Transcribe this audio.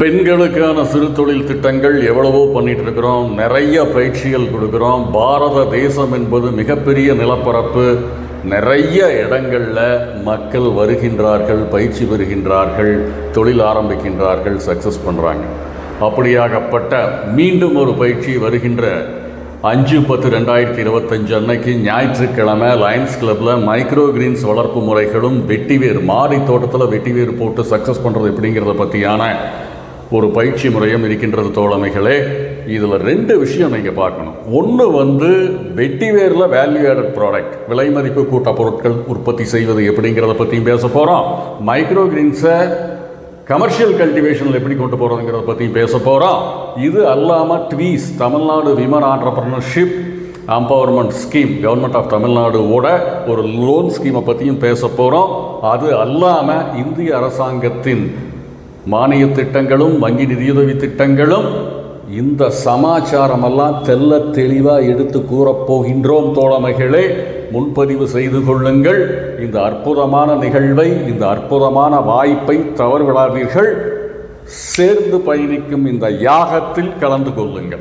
பெண்களுக்கான சிறு தொழில் திட்டங்கள் எவ்வளவோ பண்ணிட்டு இருக்கிறோம். நிறைய பயிற்சிகள் கொடுக்குறோம். பாரத தேசம் என்பது மிகப்பெரிய நிலப்பரப்பு. நிறைய இடங்களில் மக்கள் வருகின்றார்கள், பயிற்சி பெறுகின்றார்கள், தொழில் ஆரம்பிக்கின்றார்கள், சக்ஸஸ் பண்ணுறாங்க. அப்படியாகப்பட்ட மீண்டும் ஒரு பயிற்சி வருகின்ற 5/10/2025 அன்னைக்கு ஞாயிற்றுக்கிழமை லயன்ஸ் கிளப்பில் மைக்ரோ கிரீன்ஸ் வளர்ப்பு முறைகளும் வெட்டிவேர் மாடி தோட்டத்தில் வெட்டிவேர் போட்டு சக்ஸஸ் பண்ணுறது எப்படிங்கிறத பற்றியான ஒரு பயிற்சி முறையும் இருக்கின்றது தோழமைகளே. இதில் 2 விஷயம் நீங்கள் பார்க்கணும். ஒன்று வெட்டிவேரில் வேல்யூ ஆடட் ப்ராடக்ட், விலை மதிப்பு கூட்ட பொருட்கள் உற்பத்தி செய்வது எப்படிங்கிறத பற்றியும் பேச போகிறோம். மைக்ரோ கிரீன்ஸை கமர்ஷியல் கல்டிவேஷனில் எப்படி கொண்டு போகிறதுங்கிறத பற்றியும் பேச போகிறோம். இது அல்லாமல் TWEES Tamil Nadu women entrepreneurship empowerment scheme government of தமிழ்நாடுவோட ஒரு லோன் ஸ்கீமை பற்றியும் பேச போகிறோம். அது அல்லாமல் இந்திய அரசாங்கத்தின் மானிய திட்டங்களும் வங்கி நிதியுதவி திட்டங்களும் இந்த சமாச்சாரமெல்லாம் தெல்ல தெளிவாக எடுத்து கூறப்போகின்றோம் தோழமைகளே. முன்பதிவு செய்து கொள்ளுங்கள். இந்த அற்புதமான நிகழ்வை, இந்த அற்புதமான வாய்ப்பை தவறவிடாதீர்கள். சேர்ந்து பயணிக்கும் இந்த யாகத்தில் கலந்து கொள்ளுங்கள்.